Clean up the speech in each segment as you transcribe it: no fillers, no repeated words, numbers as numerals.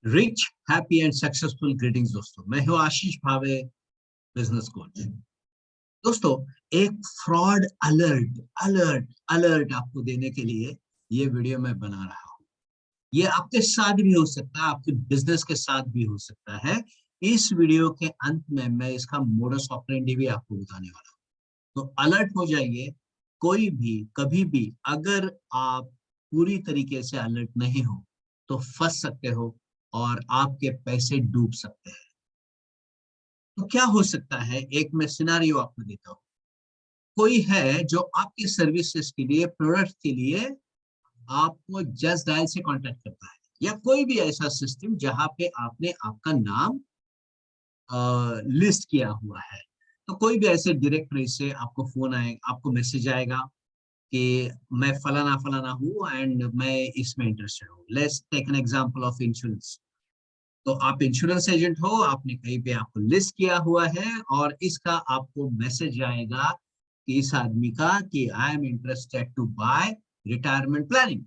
Rich, happy and successful greetings दोस्तों। मैं हूं आशीष भावे, बिजनेस कोच। दोस्तों, एक फ्रॉड अलर्ट अलर्ट अलर्ट आपको देने के लिए ये वीडियो मैं बना रहा हूं। ये आपके साथ भी हो सकता है, आपके बिजनेस के साथ भी हो सकता है। इस वीडियो के अंत में मैं इसका मोडस ऑपरेंडी भी आपको बताने वाला हूं, तो अलर्ट हो जाइए। कोई भी कभी भी अगर आप पूरी तरीके से अलर्ट नहीं हो तो फंस सकते हो और आपके पैसे डूब सकते हैं। तो क्या हो सकता है, एक मैं सिनारियो आपको देता हूँ। कोई है जो आपकी सर्विसेज के लिए, प्रोडक्ट के लिए आपको जस्ट डायल से कांटेक्ट करता है, या कोई भी ऐसा सिस्टम जहां पे आपने आपका नाम लिस्ट किया हुआ है। तो कोई भी ऐसे डायरेक्टरी से आपको फोन आएगा, आपको मैसेज आएगा कि मैं फलाना फलाना हूँ एंड मैं इसमें इंटरेस्टेड हूँ। Let's take an example of insurance. तो आप इंश्योरेंस एजेंट हो, आपने कहीं पे आपको लिस्ट किया हुआ है और इसका आपको मैसेज आएगा कि इस आदमी का कि I am interested to buy retirement planning.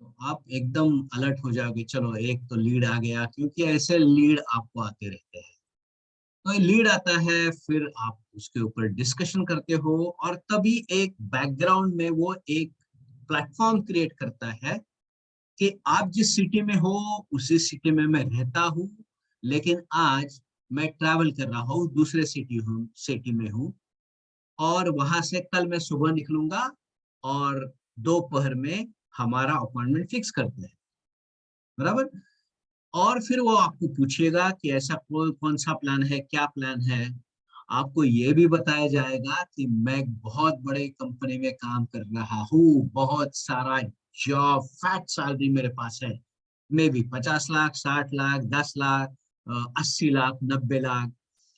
तो आप एकदम अलर्ट हो जाओगे, चलो एक तो लीड आ गया, क्योंकि ऐसे लीड आपको आते रहते हैं। तो ये लीड आता है, फिर आप उसके ऊपर डिस्कशन करते हो और तभी एक बैकग्राउंड में वो एक प्लेटफॉर्म क्रिएट करता है कि आप जिस सिटी में हो उसी सिटी में मैं रहता हूँ, लेकिन आज मैं ट्रैवल कर रहा हूँ, दूसरे सिटी में हूँ, और वहां से कल मैं सुबह निकलूंगा और दोपहर में हमारा अपॉइंटमेंट फिक्स करते हैं। बराबर। और फिर वो आपको पूछेगा कि ऐसा कौन सा प्लान है, क्या प्लान है। आपको ये भी बताया जाएगा कि मैं बहुत बड़े कंपनी में काम कर रहा हूँ, बहुत सारा जॉब, फैट सैलरी मेरे पास है, मे बी 50 लाख, 60 लाख, 10 लाख, 80 लाख, 90 लाख,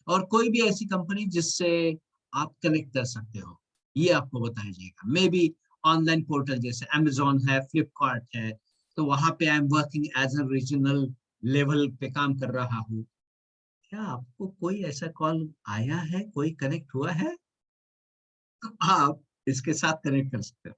और कोई भी ऐसी कंपनी जिससे आप कनेक्ट कर सकते हो, ये आपको बताया जाएगा। मे बी ऑनलाइन पोर्टल जैसे अमेजोन है, फ्लिपकार्ट है, तो वहां पे I am working as a regional level पे काम कर रहा हूँ। क्या आपको कोई ऐसा कॉल आया है, कोई कनेक्ट हुआ है? तो आप इसके साथ कनेक्ट कर सकते हो।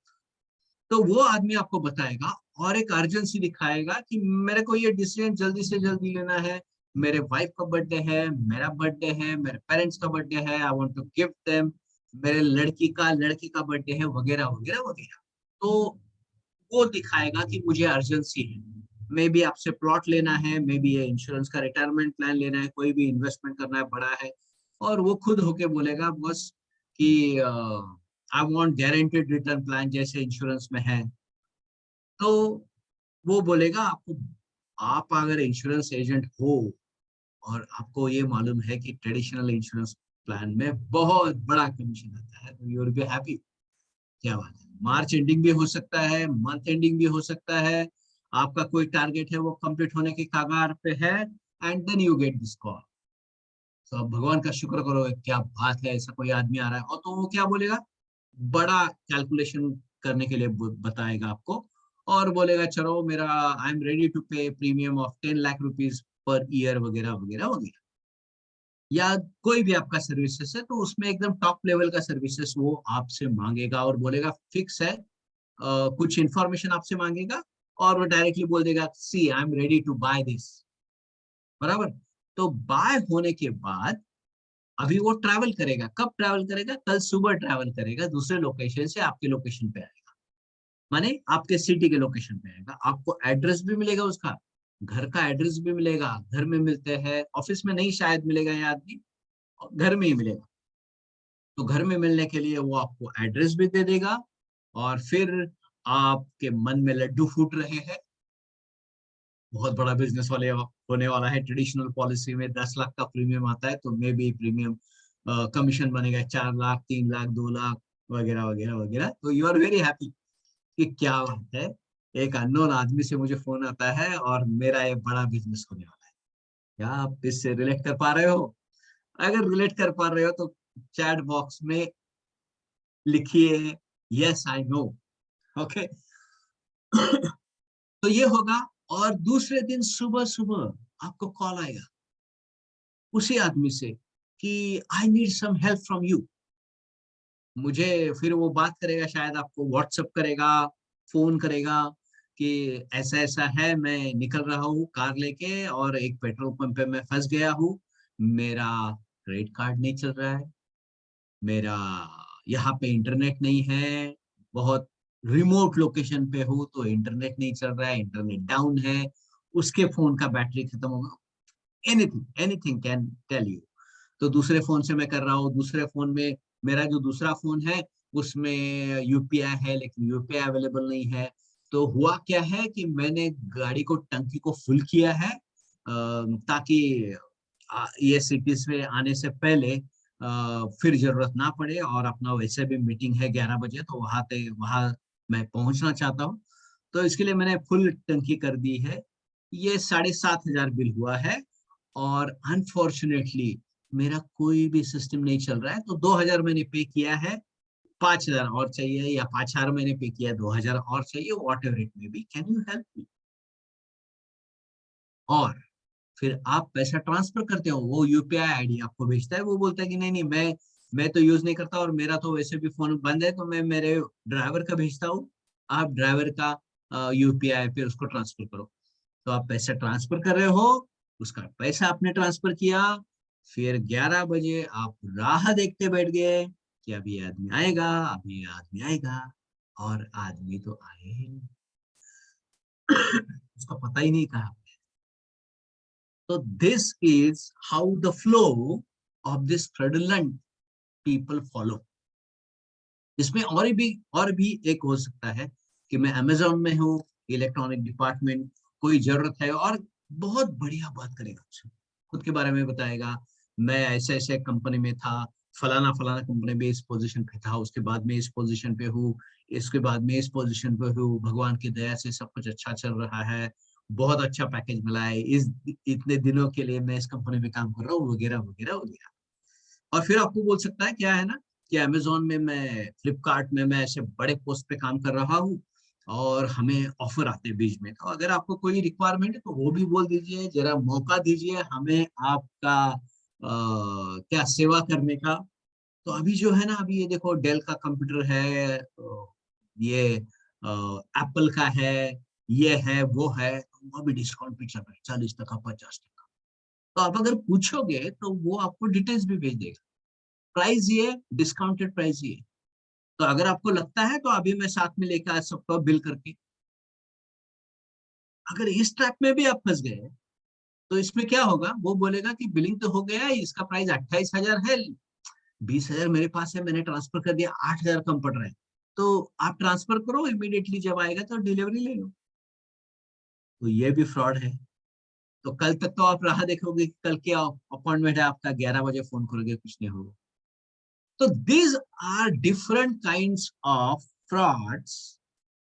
तो वो आदमी आपको बताएगा और एक अर्जेंसी दिखाएगा कि मेरे को ये डिसीजन जल्दी से जल्दी लेना है। मेरे वाइफ का बर्थडे है, मेरा बर्थडे है, मेरे पेरेंट्स का बर्थडे है, I want to gift them, मेरे लड़की का बर्थडे है, वगैरह वगैरह वगैरह। तो वो दिखाएगा कि मुझे अर्जेंसी है। मे बी आपसे प्लॉट लेना है, मे बी ये इंश्योरेंस का रिटायरमेंट प्लान लेना है, कोई भी इन्वेस्टमेंट करना है, बड़ा है। और वो खुद होके बोलेगा बस कि I want guaranteed return plan जैसे इंश्योरेंस में है। तो वो बोलेगा आपको, आप अगर इंश्योरेंस एजेंट हो और आपको ये मालूम है कि ट्रेडिशनल इंश्योरेंस प्लान में बहुत बड़ा कमीशन आता है, तो यू विल बी हैप्पी। क्या बात है, मार्च एंडिंग भी हो सकता है, मंथ एंडिंग भी हो सकता है, आपका कोई टारगेट है वो कंप्लीट होने के कगार पे है, and then you get this call. तो अब भगवान का शुक्र करो, क्या बात है, ऐसा कोई आदमी आ रहा है। और तो वो क्या बोलेगा, बड़ा कैलकुलेशन करने के लिए बताएगा आपको, और बोलेगा चलो मेरा आई एम रेडी टू पे premium of 10 lakh rupees per year, वगैरह वगैरह वगैरह। या कोई भी आपका सर्विसेज है तो उसमें एकदम टॉप लेवल का सर्विसेज वो आपसे मांगेगा और बोलेगा फिक्स है। कुछ इंफॉर्मेशन आपसे मांगेगा और वो डायरेक्टली बोल देगा see I am ready to buy this. बराबर। तो बाय होने के बाद अभी वो ट्रैवल करेगा, कब ट्रैवल करेगा, कल सुबह ट्रैवल करेगा, दूसरे लोकेशन से आपके लोकेशन पे आएगा, माने आपके सिटी के लोकेशन पे आएगा। आपको एड्रेस भी मिलेगा, उसका घर का एड्रेस भी मिलेगा। घर में मिलते हैं, ऑफिस में नहीं शायद मिलेगा ये आदमी, घर में ही मिलेगा। तो घर में मिलने के लिए वो आपको एड्रेस भी दे देगा। और फिर आपके मन में लड्डू फूट रहे हैं, बहुत बड़ा बिजनेस वाले होने वाला है। ट्रेडिशनल पॉलिसी में 10 लाख का प्रीमियम आता है, तो मे बी प्रीमियम कमीशन बनेगा 4 लाख, 3 लाख, 2 लाख, वगैरह वगैरह वगैरह। तो यू आर वेरी हैप्पी कि क्या बात है, एक अननोन आदमी से मुझे फोन आता है और मेरा ये बड़ा बिजनेस होने वाला है। क्या आप इससे रिलेट कर पा रहे हो? अगर रिलेट कर पा रहे हो तो चैट बॉक्स में लिखिए यस आई नो। ओके। तो ये होगा। और दूसरे दिन सुबह सुबह आपको कॉल आएगा उसी आदमी से कि I need some help from you. मुझे फिर वो बात करेगा, शायद आपको व्हाट्सएप करेगा, फोन करेगा कि ऐसा ऐसा है, मैं निकल रहा हूँ कार लेके और एक पेट्रोल पंप पे मैं फंस गया हूँ, मेरा क्रेडिट कार्ड नहीं चल रहा है, मेरा यहाँ पे इंटरनेट नहीं है, बहुत रिमोट लोकेशन पे हूँ तो इंटरनेट नहीं चल रहा है, इंटरनेट डाउन है, उसके फोन का बैटरी खत्म होगा, anything anything can tell you. तो दूसरे फोन से मैं कर रहा हूँ, दूसरे फोन में मेरा जो दूसरा फोन है उसमें यूपीआई है लेकिन यूपीआई अवेलेबल नहीं है। तो हुआ क्या है कि मैंने गाड़ी को टंकी को फुल किया है ताकि ये सिटीज में आने से पहले फिर जरूरत ना पड़े, और अपना वैसे भी मीटिंग है 11 बजे, तो वहां मैं पहुंचना चाहता हूँ। तो इसके लिए मैंने फुल टंकी कर दी है। ये 7,500 बिल हुआ है, और अनफॉर्चुनेटली मेरा कोई भी सिस्टम नहीं चल रहा है। तो 2,000 मैंने पे किया है, 5,000 और चाहिए, या 5,000 मैंने पे किया, 2,000 और चाहिए, what ever it may be, can you help me. और फिर आप पैसा ट्रांसफर करते हो, वो यूपीआई आईडी आपको भेजता है, वो बोलता है कि नहीं नहीं, मैं तो यूज नहीं करता और मेरा तो वैसे भी फोन बंद है, तो मैं मेरे ड्राइवर का भेजता हूँ, आप ड्राइवर का यूपीआई पे उसको ट्रांसफर करो। तो आप पैसा ट्रांसफर कर रहे हो, उसका पैसा आपने ट्रांसफर किया, फिर 11 बजे आप राह देखते बैठ गए कि अभी ये आदमी आएगा, अभी ये आदमी आएगा, और आदमी तो आए ही नहीं। उसका पता ही नहीं कहा। तो this is how the flow of this fraudulent people follow. इसमें और भी एक हो सकता है कि मैं अमेजोन में हूँ, इलेक्ट्रॉनिक डिपार्टमेंट, कोई जरूरत है और बहुत बढ़िया बात करेगा, आपसे खुद के बारे में बताएगा, मैं ऐसे ऐसे कंपनी में था, फलाना फलाना कंपनी में इस पोजीशन पे था, उसके बाद में इस पोजीशन पे हूँ, इसके बाद में इस पोजीशन पे हूँ, भगवान की दया से सब कुछ अच्छा चल रहा है, बहुत अच्छा पैकेज मिला है, इस इतने दिनों के लिए मैं इस कंपनी में काम कर रहा हूँ, वगैरह वगैरह वगैरह। और फिर आपको बोल सकता है क्या है ना, कि अमेजोन में, मैं फ्लिपकार्ट में, मैं ऐसे बड़े पोस्ट पे काम कर रहा हूँ और हमें ऑफर आते हैं बीच में, तो अगर आपको कोई रिक्वायरमेंट है तो वो भी बोल दीजिए, जरा मौका दीजिए हमें आपका क्या सेवा करने का। तो अभी जो है ना, अभी ये देखो, डेल का कंप्यूटर है, ये एप्पल का है, ये है वो है, तो वो भी डिस्काउंट पे चल रहा है, 40%, 50%। तो आप अगर पूछोगे तो वो आपको डिटेल्स भी भेज देगा, प्राइस ये, डिस्काउंटेड प्राइस ये। तो अगर आपको लगता है तो अभी मैं साथ में लेकर आ सकता हूँ बिल करके। अगर इस ट्रैप में भी आप फंस गए तो इसमें क्या होगा, वो बोलेगा कि बिलिंग तो हो गया है, इसका प्राइस 28,000 है, 20,000 मेरे पास है, मैंने ट्रांसफर कर दिया, 8,000 कम पड़ रहा है, तो आप ट्रांसफर करो, इमीडिएटली जब आएगा तो डिलीवरी ले लो। तो ये भी फ्रॉड है। तो कल तक तो आप राह देखोगे कि कल क्या अपॉइंटमेंट है आपका, 11 बजे फोन करोगे, कुछ नहीं होगा। तो these are different kinds of frauds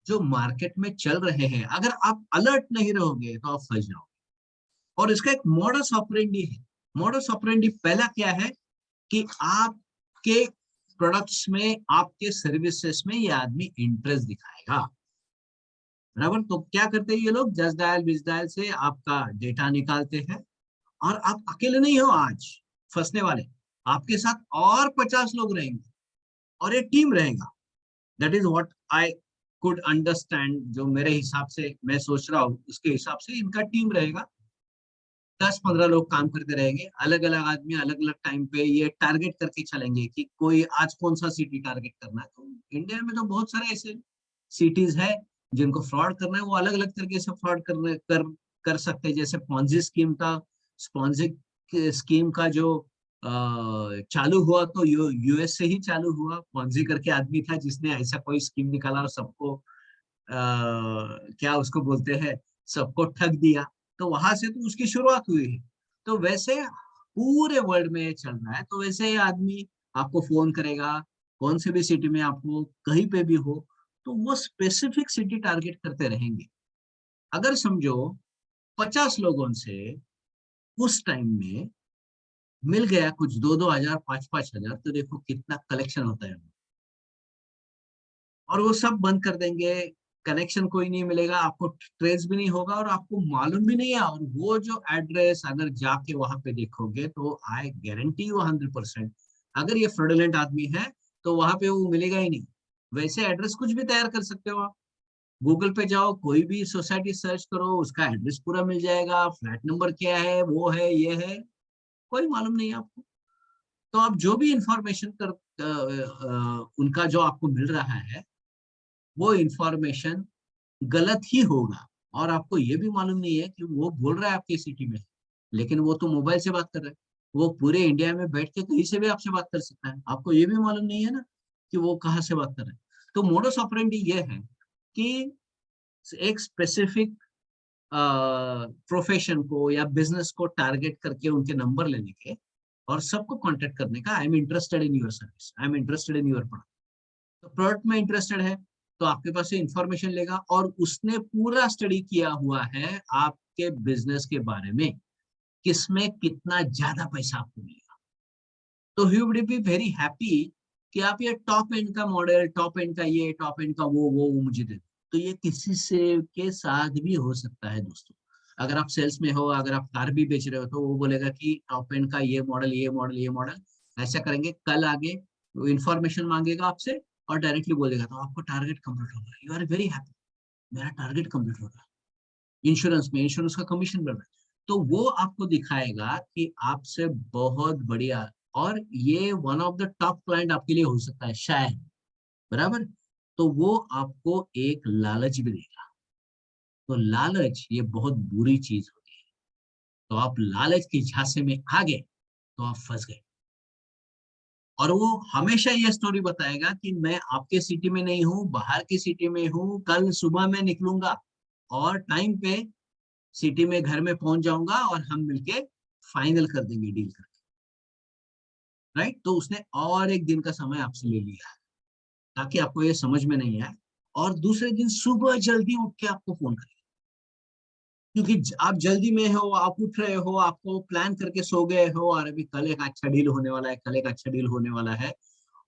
जो मार्केट में चल रहे हैं। अगर आप अलर्ट नहीं रहोगे तो आप फंस जाओगे। और इसका एक मॉडस ऑपरेंडी है। मॉडस ऑपरेंडी पहला क्या है, कि आपके प्रोडक्ट्स में, आपके सर्विसेज में ये आदमी इंटरेस्ट दिखाएगा, बराबर। तो क्या करते हैं ये लोग, जस्ट डायल बिज डायल से आपका डेटा निकालते हैं, और आप अकेले नहीं हो आज फंसने वाले, आपके साथ और 50 लोग रहेंगे, और एक टीम रहेगा। That is what I could understand, जो मेरे हिसाब से मैं सोच रहा हूँ उसके हिसाब से इनका टीम रहेगा, 10-15 लोग काम करते रहेंगे, अलग अलग आदमी अलग अलग टाइम पे ये टारगेट करके चलेंगे कि कोई आज कौन सा सिटी टारगेट करना है। तो इंडिया में तो बहुत सारे ऐसे सिटीज है जिनको फ्रॉड करना है, वो अलग अलग तरीके से फ्रॉड कर सकते हैं। जैसे पॉन्जी स्कीम का, पॉन्जी स्कीम का जो चालू हुआ, तो यूएस से ही चालू हुआ। पॉन्जी करके आदमी था जिसने ऐसा कोई स्कीम निकाला और सबको क्या उसको बोलते हैं, सबको ठग दिया। तो वहां से तो उसकी शुरुआत हुई है। तो वैसे पूरे वर्ल्ड में चल रहा है। तो वैसे ही आदमी आपको फोन करेगा, कौन से भी सिटी में आपको कहीं पे भी हो, तो वो स्पेसिफिक सिटी टारगेट करते रहेंगे। अगर समझो 50 लोगों से उस टाइम में मिल गया कुछ 2-2 हजार, 5-5 हजार, तो देखो कितना कलेक्शन होता है। और वो सब बंद कर देंगे, कनेक्शन कोई नहीं मिलेगा, आपको ट्रेस भी नहीं होगा, और आपको मालूम भी नहीं है। और वो जो एड्रेस अगर जाके वहां पे देखोगे, तो आई गारंटी यू 100%, अगर ये फ्रॉडुलेंट आदमी है तो वहां पे वो मिलेगा ही नहीं। वैसे एड्रेस कुछ भी तैयार कर सकते हो आप, गूगल पे जाओ, कोई भी सोसाइटी सर्च करो, उसका एड्रेस पूरा मिल जाएगा, फ्लैट नंबर क्या है, वो है, ये है, कोई मालूम नहीं है आपको। तो आप जो भी इंफॉर्मेशन उनका जो आपको मिल रहा है, वो इंफॉर्मेशन गलत ही होगा। और आपको ये भी मालूम नहीं है कि वो बोल रहा है आपकी सिटी में, लेकिन वो तो मोबाइल से बात कर रहा है। वो पूरे इंडिया में बैठ के कहीं से भी आपसे बात कर सकता है, आपको ये भी मालूम नहीं है ना कि वो कहाँ से बात कर रहा है। तो मोडस ऑपरेंडी ये है कि एक स्पेसिफिक प्रोफेशन को या बिजनेस को टारगेट करके उनके नंबर लेने के और सबको कांटेक्ट करने का, आई am interested in your service, I am interested in your product. तो प्रोडक्ट में इंटरेस्टेड है तो आपके पास से इंफॉर्मेशन लेगा, और उसने पूरा स्टडी किया हुआ है आपके बिजनेस के बारे में, किसमें कितना ज्यादा पैसा आपको मिलेगा। तो he would be very happy कि आप ये टॉप एंड का मॉडल, टॉप एंड का ये, टॉप एंड का वो मुझे दे दो। तो ये किसी से के साथ भी हो सकता है दोस्तों। अगर आप सेल्स में हो, अगर आप कार भी बेच रहे हो, तो वो बोलेगा कि टॉप एंड का ये मॉडल, ये मॉडल, ये मॉडल, ऐसा करेंगे, कल आगे इंफॉर्मेशन मांगेगा आपसे और डायरेक्टली बोलेगा, तो आपको टारगेट कंप्लीट होगा, यू आर वेरी हैप्पी, मेरा टारगेट कंप्लीट होगा। इंश्योरेंस में इंश्योरेंस का कमीशन बढ़ रहा है, तो वो आपको दिखाएगा कि आपसे बहुत बढ़िया, और ये one of the top client आपके लिए हो सकता है शायद, बराबर। तो वो आपको एक लालच भी देगा। तो लालच ये बहुत बुरी चीज होती है। तो आप लालच के झांसे में आ गए तो आप फंस गए। और वो हमेशा ये स्टोरी बताएगा कि मैं आपके सिटी में नहीं हूँ, बाहर की सिटी में हूँ, कल सुबह मैं निकलूंगा और टाइम पे सिटी में घर में पहुंच जाऊंगा और हम मिलके फाइनल कर देंगे डील करके, राइट। तो उसने और एक दिन का समय आपसे ले लिया ताकि आपको ये समझ में नहीं आए, और दूसरे दिन सुबह जल्दी उठ के आपको फोन करें, क्योंकि आप जल्दी में हो, आप उठ रहे हो, आपको प्लान करके सो गए हो, और अभी कल एक अच्छा डील होने वाला है, कल एक अच्छा डील होने वाला है।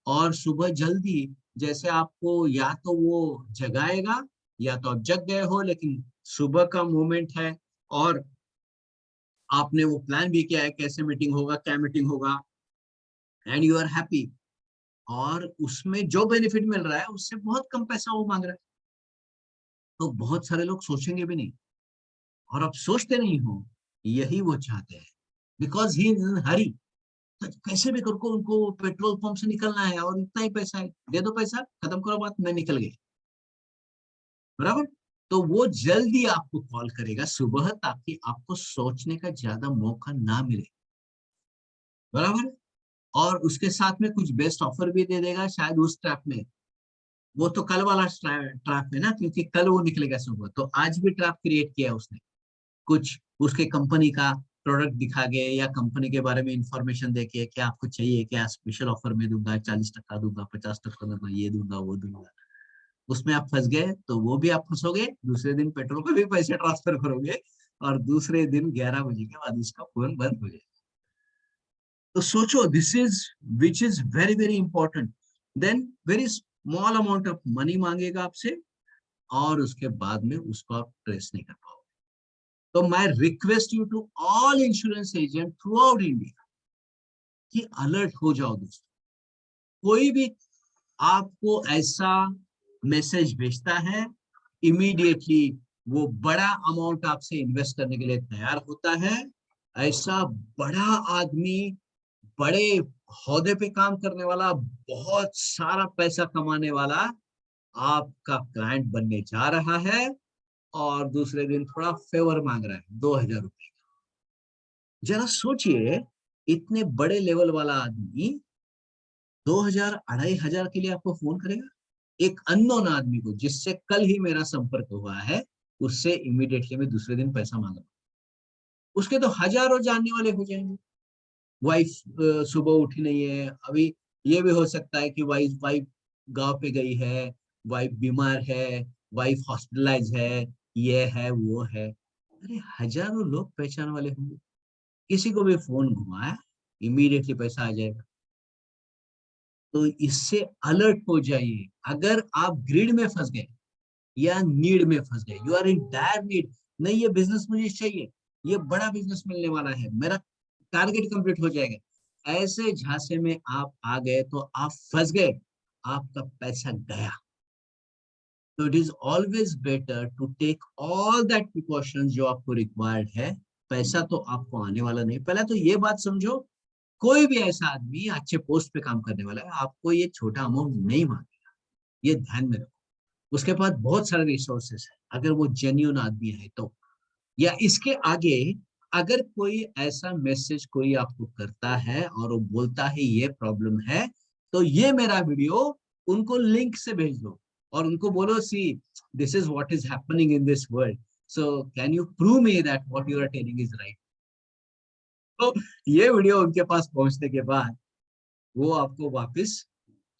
और सुबह जल्दी जैसे आपको या तो वो जगाएगा, या तो आप जग गए हो, लेकिन सुबह का मोमेंट है, और आपने वो प्लान भी किया है कैसे मीटिंग होगा, क्या मीटिंग होगा, एंड यू आर हैप्पी। और उसमें जो बेनिफिट मिल रहा है उससे बहुत कम पैसा वो मांग रहा है। तो बहुत सारे लोग सोचेंगे भी नहीं, और अब सोचते नहीं हो, यही वो चाहते हैं, बिकॉज ही इन हरी। तो कैसे भी करके उनको पेट्रोल पंप से निकलना है, और इतना ही पैसा है, दे दो पैसा, खत्म करो बात, मैं निकल गई, बराबर। तो वो जल्दी आपको कॉल करेगा सुबह, ताकि आपको सोचने का ज्यादा मौका ना मिले, बराबर। और उसके साथ में कुछ बेस्ट ऑफर भी दे देगा शायद उस ट्रैप में। वो तो कल वाला ट्रैप है ना, क्योंकि कल वो निकलेगा सुबह, तो आज भी ट्रैप क्रिएट किया उसने, कुछ उसके कंपनी का प्रोडक्ट दिखा के या कंपनी के बारे में इंफॉर्मेशन देके, क्या आपको चाहिए, क्या स्पेशल ऑफर में दूंगा, 40% दूंगा, 50% दूंगा, ये दूंगा, वो दूंगा। उसमें आप फंस गए तो वो भी आप फंसोगे, दूसरे दिन पेट्रोल पे भी पैसे ट्रांसफर करोगे, और दूसरे दिन 11 बजे के बाद उसका फोन बंद हो जाएगा। तो सोचो, this is which is very very important. Then very small amount of money मांगेगा आपसे, और उसके बाद में उसको आप ट्रेस नहीं कर पाओगे। तो मैं request you to all insurance agent throughout India कि अलर्ट हो जाओ दोस्तों। कोई भी आपको ऐसा मैसेज भेजता है, इमीडिएटली वो बड़ा अमाउंट आपसे इन्वेस्ट करने के लिए तैयार होता है। ऐसा बड़ा आदमी, बड़े ओहदे पे काम करने वाला, बहुत सारा पैसा कमाने वाला आपका क्लाइंट बनने जा रहा है, और दूसरे दिन थोड़ा फेवर मांग रहा है 2000 रुपए। जरा सोचिए, इतने बड़े लेवल वाला आदमी 2000, 2500 के लिए आपको फोन करेगा। एक अननोन आदमी को, जिससे कल ही मेरा संपर्क हुआ है, उससे इमीडिएटली मैं दूसरे दिन पैसा मांग रहा हूँ, उसके तो हजारों जानने वाले हो जाएंगे। वाइफ सुबह उठी नहीं है अभी, ये भी हो सकता है कि वाइफ वाइफ गांव पे गई है, वाइफ बीमार है, वाइफ हॉस्पिटलाइज है, ये है, वो है। अरे हजारों लोग पहचान वाले होंगे, किसी को भी फोन घुमाया, इमीडिएटली पैसा आ जाएगा। तो इससे अलर्ट हो जाइए। अगर आप ग्रिड में फंस गए या नीड में फंस गए, you are in dire need, नहीं ये बिजनेस मुझे चाहिए, ये बड़ा बिजनेस मिलने वाला है, मेरा टारगेट कंप्लीट हो जाएगा, ऐसे झांसे में आप आ गए तो आप फंस गए, आपका पैसा गया। तो it is always better to take all that precaution जो आपको रिक्वायर्ड है। पैसा तो आपको आने वाला नहीं। पहले तो ये बात समझो, कोई भी ऐसा आदमी अच्छे पोस्ट पे काम करने वाला है, आपको ये छोटा अमाउंट नहीं मांगेगा, ये ध्यान में रखो। उसके पास बहुत सारे रिसोर्सेस है, अगर वो जेन्युइन आदमी है तो। या इसके आगे अगर कोई ऐसा मैसेज कोई आपको करता है और वो बोलता है ये प्रॉब्लम है, तो ये मेरा वीडियो उनको लिंक से भेज दो और उनको बोलो, see this is what is happening in this world, so can you prove me that what you are telling is right. तो ये वीडियो उनके पास पहुंचने के बाद वो आपको वापस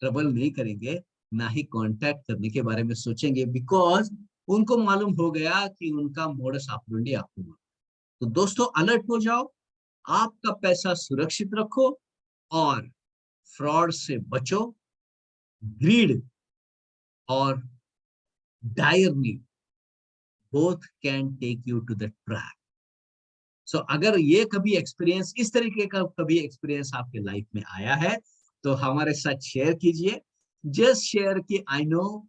ट्रबल नहीं करेंगे, ना ही कांटेक्ट करने के बारे में सोचेंगे, बिकॉज उनको मालूम हो गया कि उनका मोडस ऑपरेंडी आपको मालूम। तो दोस्तों अलर्ट हो जाओ, आपका पैसा सुरक्षित रखो और फ्रॉड से बचो। ग्रीड और dire need both can take you to the trap. So अगर ये कभी एक्सपीरियंस, इस तरीके का कभी एक्सपीरियंस आपके लाइफ में आया है तो हमारे साथ शेयर कीजिए। जस्ट शेयर कि आई नो,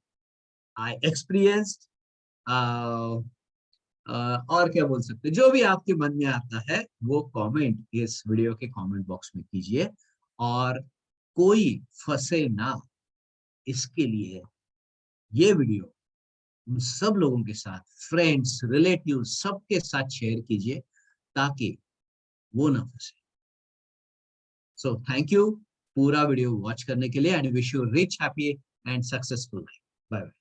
आई एक्सपीरियंस्ड, और क्या बोल सकते, जो भी आपके मन में आता है वो कमेंट इस वीडियो के कमेंट बॉक्स में कीजिए। और कोई फंसे ना, इसके लिए ये वीडियो उन सब लोगों के साथ, फ्रेंड्स, रिलेटिव, सबके साथ शेयर कीजिए ताकि वो ना फंसे। सो थैंक यू पूरा वीडियो वॉच करने के लिए and wish you rich, happy and successful life. Bye bye.